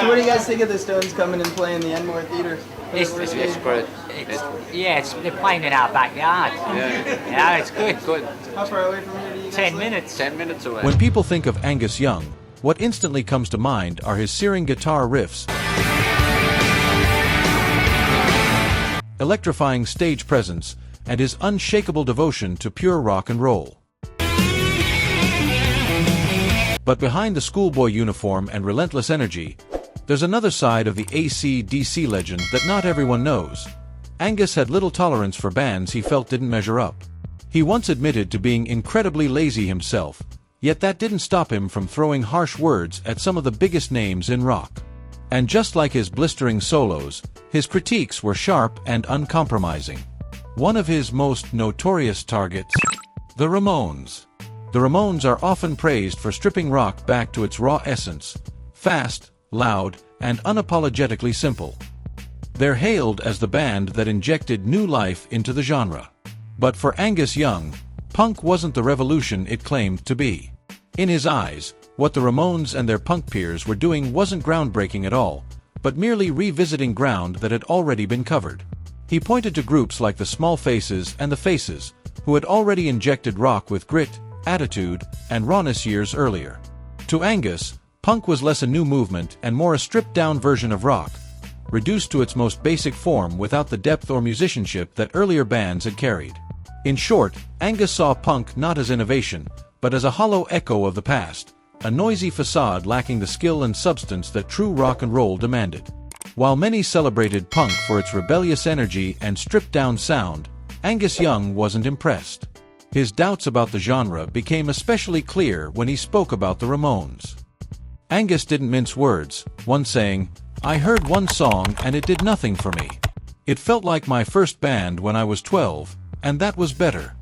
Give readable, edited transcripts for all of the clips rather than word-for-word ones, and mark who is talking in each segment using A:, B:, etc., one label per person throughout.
A: what do you guys think of the Stones coming and playing the Enmore Theatre?
B: It's great. They're playing in our backyard. Yeah, it's good.
A: How far away from here do you guys
B: 10
A: live?
B: minutes.
C: 10 minutes away.
D: When people think of Angus Young, what instantly comes to mind are his searing guitar riffs, electrifying stage presence, and his unshakable devotion to pure rock and roll. But behind the schoolboy uniform and relentless energy, there's another side of the AC/DC legend that not everyone knows. Angus had little tolerance for bands he felt didn't measure up. He once admitted to being incredibly lazy himself, yet that didn't stop him from throwing harsh words at some of the biggest names in rock. And just like his blistering solos, his critiques were sharp and uncompromising. One of his most notorious targets, the Ramones. The Ramones are often praised for stripping rock back to its raw essence, fast, loud, and unapologetically simple. They're hailed as the band that injected new life into the genre. But for Angus Young, punk wasn't the revolution it claimed to be. In his eyes, what the Ramones and their punk peers were doing wasn't groundbreaking at all, but merely revisiting ground that had already been covered. He pointed to groups like the Small Faces and the Faces, who had already injected rock with grit, attitude, and rawness years earlier. To Angus, punk was less a new movement and more a stripped-down version of rock, reduced to its most basic form without the depth or musicianship that earlier bands had carried. In short, Angus saw punk not as innovation, but as a hollow echo of the past, a noisy facade lacking the skill and substance that true rock and roll demanded. While many celebrated punk for its rebellious energy and stripped-down sound, Angus Young wasn't impressed. His doubts about the genre became especially clear when he spoke about the Ramones. Angus didn't mince words, once saying, "I heard one song and it did nothing for me. It felt like my first band when I was 12, and that was better."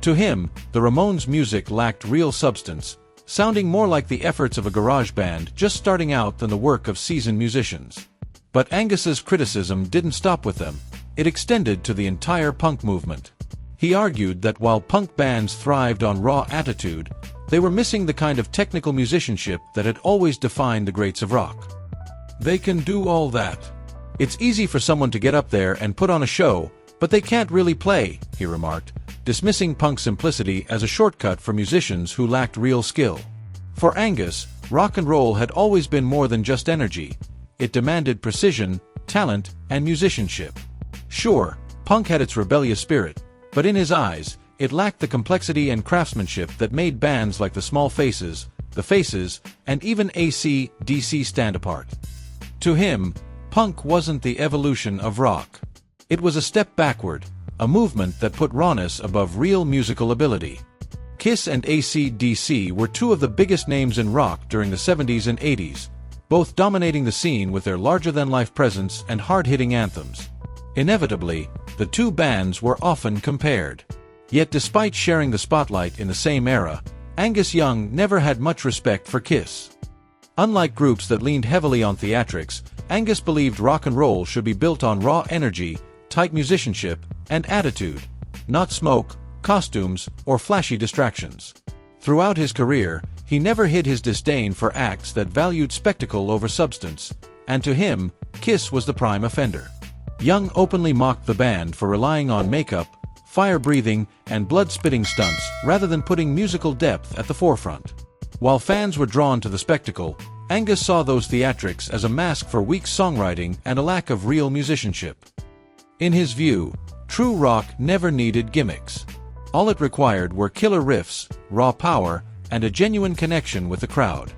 D: To him, the Ramones' music lacked real substance, sounding more like the efforts of a garage band just starting out than the work of seasoned musicians. But Angus's criticism didn't stop with them. It extended to the entire punk movement. He argued that while punk bands thrived on raw attitude, they were missing the kind of technical musicianship that had always defined the greats of rock. "They can do all that. It's easy for someone to get up there and put on a show, but they can't really play," he remarked, dismissing punk simplicity as a shortcut for musicians who lacked real skill. For Angus, rock and roll had always been more than just energy. It demanded precision, talent, and musicianship. Sure, punk had its rebellious spirit, but in his eyes, it lacked the complexity and craftsmanship that made bands like the Small Faces, the Faces, and even AC/DC stand apart. To him, punk wasn't the evolution of rock. It was a step backward, a movement that put rawness above real musical ability. Kiss and AC/DC were two of the biggest names in rock during the 70s and 80s, both dominating the scene with their larger-than-life presence and hard-hitting anthems. Inevitably, the two bands were often compared. Yet despite sharing the spotlight in the same era, Angus Young never had much respect for Kiss. Unlike groups that leaned heavily on theatrics, Angus believed rock and roll should be built on raw energy, tight musicianship, and attitude, not smoke, costumes, or flashy distractions. Throughout his career, he never hid his disdain for acts that valued spectacle over substance, and to him, Kiss was the prime offender. Young openly mocked the band for relying on makeup, fire-breathing, and blood-spitting stunts rather than putting musical depth at the forefront. While fans were drawn to the spectacle, Angus saw those theatrics as a mask for weak songwriting and a lack of real musicianship. In his view, true rock never needed gimmicks. All it required were killer riffs, raw power, and a genuine connection with the crowd.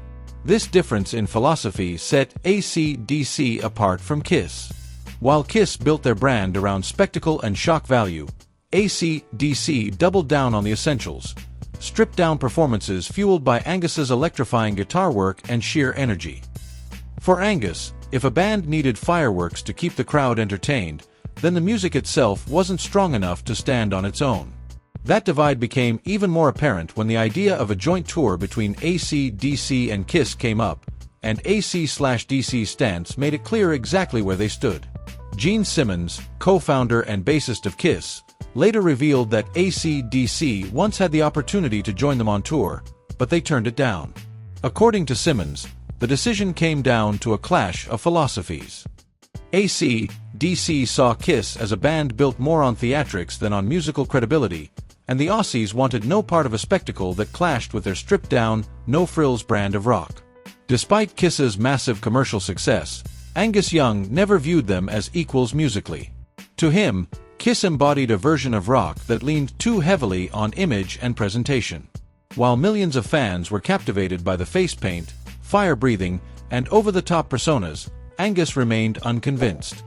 D: This difference in philosophy set AC/DC apart from Kiss. While Kiss built their brand around spectacle and shock value, AC/DC doubled down on the essentials, stripped-down performances fueled by Angus's electrifying guitar work and sheer energy. For Angus, if a band needed fireworks to keep the crowd entertained, then the music itself wasn't strong enough to stand on its own. That divide became even more apparent when the idea of a joint tour between AC/DC and Kiss came up, and AC/DC stance made it clear exactly where they stood. Gene Simmons, co-founder and bassist of Kiss, later revealed that AC/DC once had the opportunity to join them on tour, but they turned it down. According to Simmons, The decision came down to a clash of philosophies. AC/DC saw Kiss as a band built more on theatrics than on musical credibility, and the Aussies wanted no part of a spectacle that clashed with their stripped-down, no-frills brand of rock. Despite Kiss's massive commercial success, Angus Young never viewed them as equals musically. To him, Kiss embodied a version of rock that leaned too heavily on image and presentation. While millions of fans were captivated by the face paint, fire-breathing, and over-the-top personas, Angus remained unconvinced.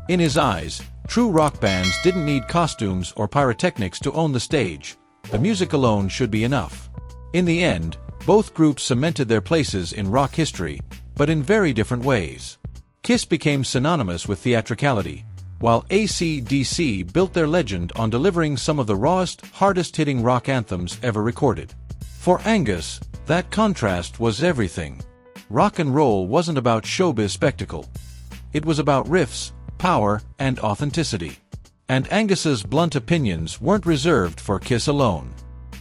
D: In his eyes, true rock bands didn't need costumes or pyrotechnics to own the stage. The music alone should be enough. In the end, both groups cemented their places in rock history, but in very different ways. Kiss became synonymous with theatricality, while AC/DC built their legend on delivering some of the rawest, hardest-hitting rock anthems ever recorded. For Angus, that contrast was everything. Rock and roll wasn't about showbiz spectacle. It was about riffs, power, and authenticity. And Angus's blunt opinions weren't reserved for Kiss alone.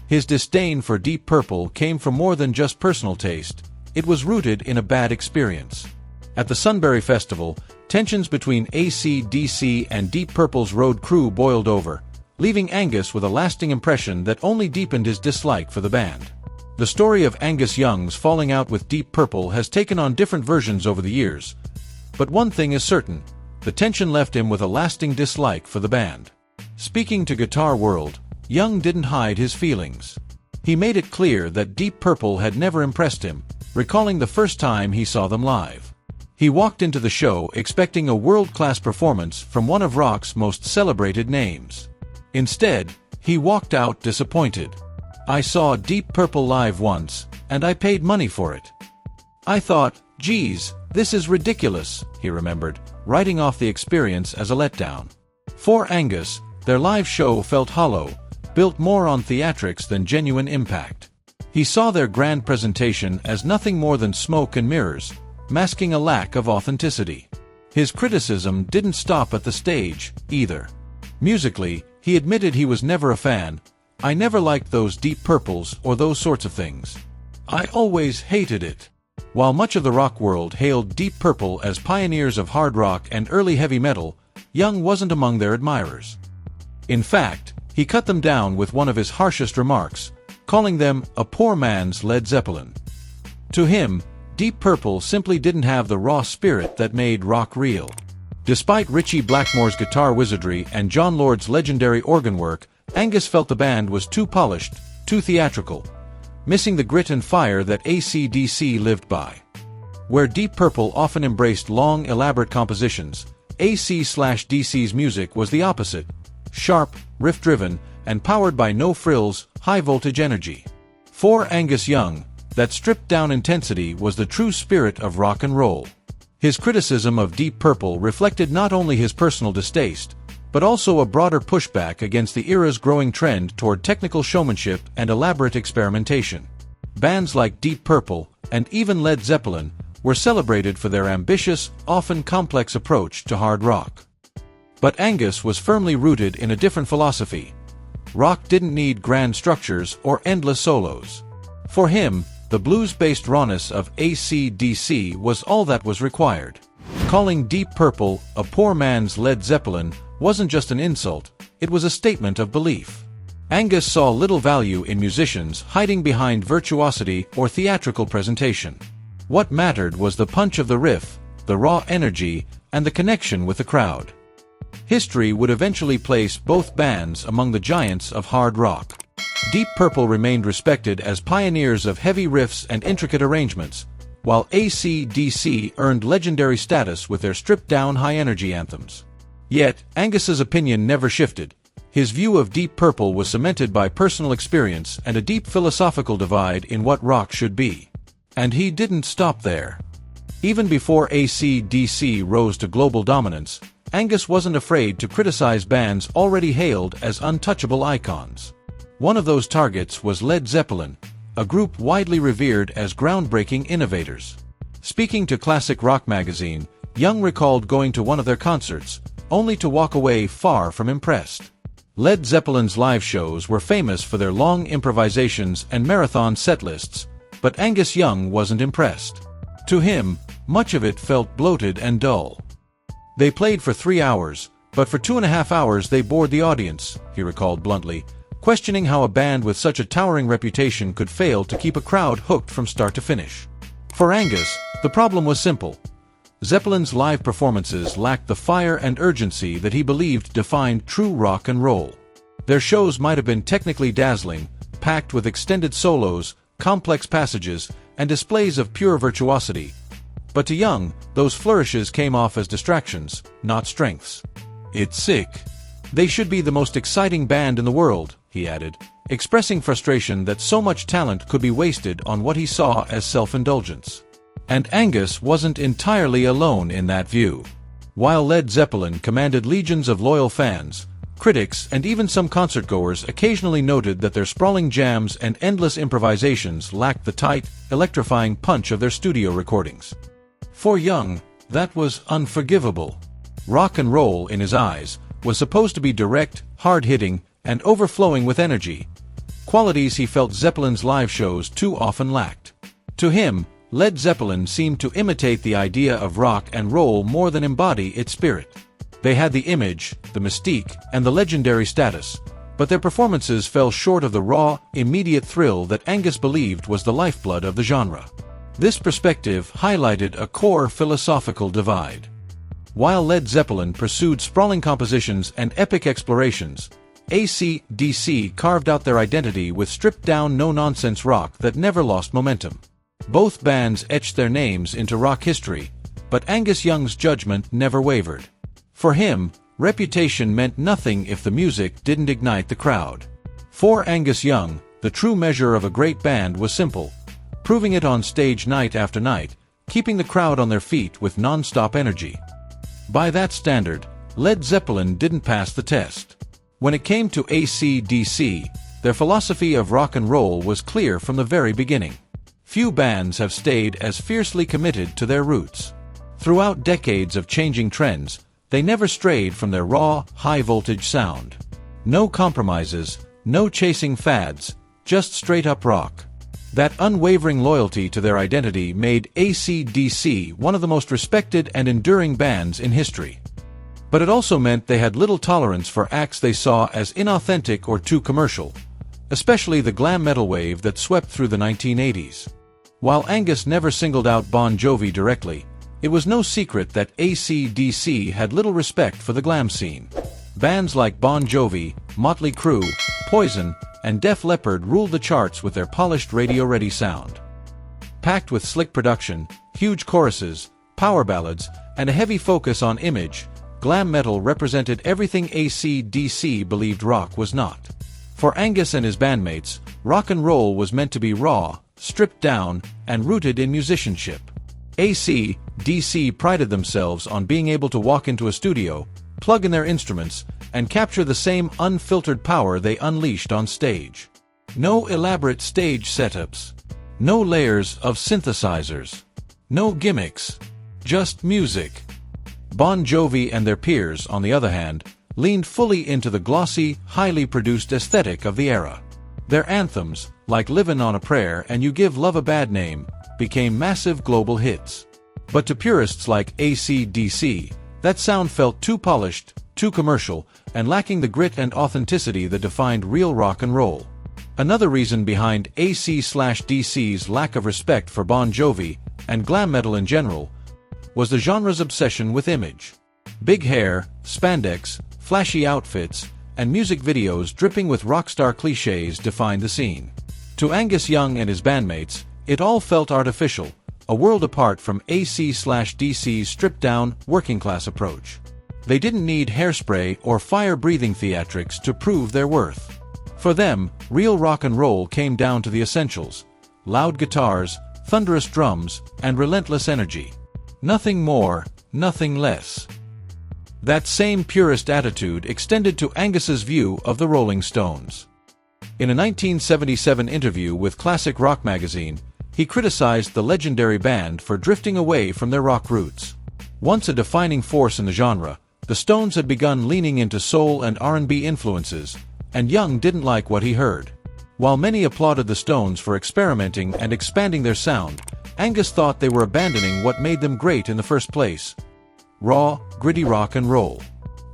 D: His disdain for Deep Purple came from more than just personal taste. It was rooted in a bad experience. At the Sunbury Festival, tensions between AC/DC and Deep Purple's road crew boiled over, leaving Angus with a lasting impression that only deepened his dislike for the band. The story of Angus Young's falling out with Deep Purple has taken on different versions over the years, but one thing is certain: the tension left him with a lasting dislike for the band. Speaking to Guitar World, Young didn't hide his feelings. He made it clear that Deep Purple had never impressed him, recalling the first time he saw them live. He walked into the show expecting a world-class performance from one of rock's most celebrated names. Instead, he walked out disappointed. "I saw Deep Purple live once, and I paid money for it. I thought, geez, this is ridiculous," he remembered, writing off the experience as a letdown. For Angus, their live show felt hollow, built more on theatrics than genuine impact. He saw their grand presentation as nothing more than smoke and mirrors, masking a lack of authenticity. His criticism didn't stop at the stage, either. Musically, he admitted he was never a fan. "I never liked those Deep Purples or those sorts of things. I always hated it." While much of the rock world hailed Deep Purple as pioneers of hard rock and early heavy metal, Young wasn't among their admirers. In fact, he cut them down with one of his harshest remarks, calling them a poor man's Led Zeppelin. To him, Deep Purple simply didn't have the raw spirit that made rock real. Despite Ritchie Blackmore's guitar wizardry and John Lord's legendary organ work, Angus felt the band was too polished, too theatrical, missing the grit and fire that AC/DC lived by. Where Deep Purple often embraced long, elaborate compositions, AC/DC's music was the opposite: sharp, riff-driven, and powered by no-frills, high-voltage energy. For Angus Young, that stripped-down intensity was the true spirit of rock and roll. His criticism of Deep Purple reflected not only his personal distaste, but also a broader pushback against the era's growing trend toward technical showmanship and elaborate experimentation. Bands like Deep Purple, and even Led Zeppelin, were celebrated for their ambitious, often complex approach to hard rock. But Angus was firmly rooted in a different philosophy. Rock didn't need grand structures or endless solos. For him, the blues-based rawness of AC/DC was all that was required. Calling Deep Purple a poor man's Led Zeppelin wasn't just an insult, it was a statement of belief. Angus saw little value in musicians hiding behind virtuosity or theatrical presentation. What mattered was the punch of the riff, the raw energy, and the connection with the crowd. History would eventually place both bands among the giants of hard rock. Deep Purple remained respected as pioneers of heavy riffs and intricate arrangements, while AC/DC earned legendary status with their stripped-down high-energy anthems. Yet, Angus's opinion never shifted. His view of Deep Purple was cemented by personal experience and a deep philosophical divide in what rock should be. And he didn't stop there. Even before AC/DC rose to global dominance, Angus wasn't afraid to criticize bands already hailed as untouchable icons. One of those targets was Led Zeppelin, a group widely revered as groundbreaking innovators. Speaking to Classic Rock magazine, Young recalled going to one of their concerts, only to walk away far from impressed. Led Zeppelin's live shows were famous for their long improvisations and marathon setlists, but Angus Young wasn't impressed. To him, much of it felt bloated and dull. They played for 3 hours, but for 2.5 hours they bored the audience, he recalled bluntly, questioning how a band with such a towering reputation could fail to keep a crowd hooked from start to finish. For Angus, the problem was simple. Zeppelin's live performances lacked the fire and urgency that he believed defined true rock and roll. Their shows might have been technically dazzling, packed with extended solos, complex passages, and displays of pure virtuosity. But to Young, those flourishes came off as distractions, not strengths. "It's sick. They should be the most exciting band in the world," he added, expressing frustration that so much talent could be wasted on what he saw as self-indulgence. And Angus wasn't entirely alone in that view. While Led Zeppelin commanded legions of loyal fans, critics and even some concertgoers occasionally noted that their sprawling jams and endless improvisations lacked the tight, electrifying punch of their studio recordings. For Young, that was unforgivable. Rock and roll, in his eyes, was supposed to be direct, hard-hitting, and overflowing with energy, qualities he felt Zeppelin's live shows too often lacked. To him, Led Zeppelin seemed to imitate the idea of rock and roll more than embody its spirit. They had the image, the mystique, and the legendary status, but their performances fell short of the raw, immediate thrill that Angus believed was the lifeblood of the genre. This perspective highlighted a core philosophical divide. While Led Zeppelin pursued sprawling compositions and epic explorations, AC/DC carved out their identity with stripped-down, no-nonsense rock that never lost momentum. Both bands etched their names into rock history, but Angus Young's judgment never wavered. For him, reputation meant nothing if the music didn't ignite the crowd. For Angus Young, the true measure of a great band was simple: proving it on stage night after night, keeping the crowd on their feet with non-stop energy. By that standard, Led Zeppelin didn't pass the test. When it came to AC/DC, their philosophy of rock and roll was clear from the very beginning. Few bands have stayed as fiercely committed to their roots. Throughout decades of changing trends, they never strayed from their raw, high-voltage sound. No compromises, no chasing fads, just straight-up rock. That unwavering loyalty to their identity made AC/DC one of the most respected and enduring bands in history. But it also meant they had little tolerance for acts they saw as inauthentic or too commercial, especially the glam metal wave that swept through the 1980s. While Angus never singled out Bon Jovi directly, it was no secret that AC/DC had little respect for the glam scene. Bands like Bon Jovi, Motley Crue, Poison, and Def Leppard ruled the charts with their polished radio-ready sound. Packed with slick production, huge choruses, power ballads, and a heavy focus on image, glam metal represented everything AC/DC believed rock was not. For Angus and his bandmates, rock and roll was meant to be raw, stripped down, and rooted in musicianship. AC/DC prided themselves on being able to walk into a studio, plug in their instruments, and capture the same unfiltered power they unleashed on stage. No elaborate stage setups. No layers of synthesizers. No gimmicks. Just music. Bon Jovi and their peers, on the other hand, leaned fully into the glossy, highly produced aesthetic of the era. Their anthems, like Livin' on a Prayer and You Give Love a Bad Name, became massive global hits. But to purists like AC/DC, that sound felt too polished, too commercial, and lacking the grit and authenticity that defined real rock and roll. Another reason behind AC/DC's lack of respect for Bon Jovi, and glam metal in general, was the genre's obsession with image. Big hair, spandex, flashy outfits, and music videos dripping with rockstar cliches defined the scene. To Angus Young and his bandmates, it all felt artificial, a world apart from AC/DC's stripped-down, working-class approach. They didn't need hairspray or fire-breathing theatrics to prove their worth. For them, real rock and roll came down to the essentials: loud guitars, thunderous drums, and relentless energy. Nothing more, nothing less. That same purist attitude extended to Angus's view of the Rolling Stones. In a 1977 interview with Classic Rock magazine, he criticized the legendary band for drifting away from their rock roots. Once a defining force in the genre, the Stones had begun leaning into soul and R&B influences, and Young didn't like what he heard. While many applauded the Stones for experimenting and expanding their sound, Angus thought they were abandoning what made them great in the first place: raw, gritty rock and roll.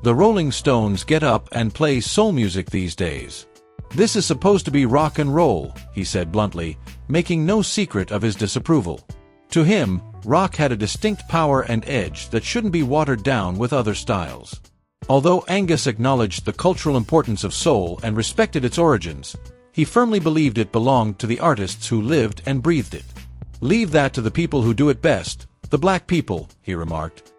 D: The Rolling Stones get up and play soul music these days. This is supposed to be rock and roll, he said bluntly, making no secret of his disapproval. To him, rock had a distinct power and edge that shouldn't be watered down with other styles. Although Angus acknowledged the cultural importance of soul and respected its origins, he firmly believed it belonged to the artists who lived and breathed it. "Leave that to the people who do it best, the black people," he remarked,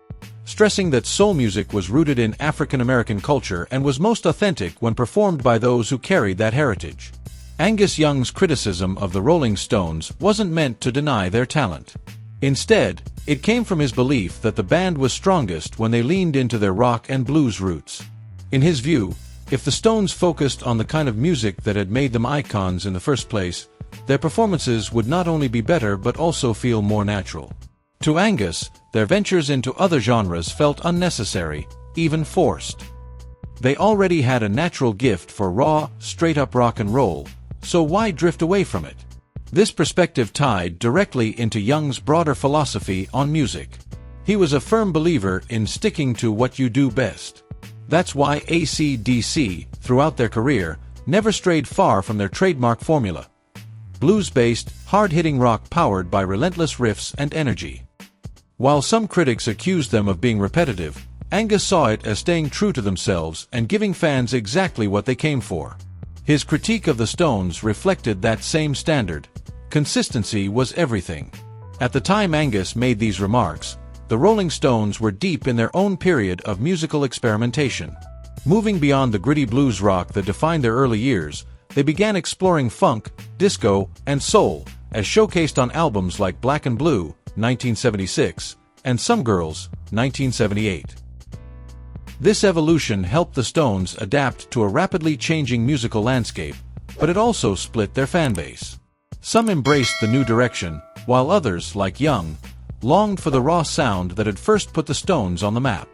D: stressing that soul music was rooted in African American culture and was most authentic when performed by those who carried that heritage. Angus Young's criticism of the Rolling Stones wasn't meant to deny their talent. Instead, it came from his belief that the band was strongest when they leaned into their rock and blues roots. In his view, if the Stones focused on the kind of music that had made them icons in the first place, their performances would not only be better but also feel more natural. To Angus, their ventures into other genres felt unnecessary, even forced. They already had a natural gift for raw, straight-up rock and roll, so why drift away from it? This perspective tied directly into Young's broader philosophy on music. He was a firm believer in sticking to what you do best. That's why AC/DC, throughout their career, never strayed far from their trademark formula: blues-based, hard-hitting rock powered by relentless riffs and energy. While some critics accused them of being repetitive, Angus saw it as staying true to themselves and giving fans exactly what they came for. His critique of the Stones reflected that same standard. Consistency was everything. At the time Angus made these remarks, the Rolling Stones were deep in their own period of musical experimentation. Moving beyond the gritty blues rock that defined their early years, they began exploring funk, disco, and soul, as showcased on albums like Black and Blue, 1976, and Some Girls, 1978. This evolution helped the Stones adapt to a rapidly changing musical landscape, but it also split their fanbase. Some embraced the new direction, while others, like Young, longed for the raw sound that had first put the Stones on the map.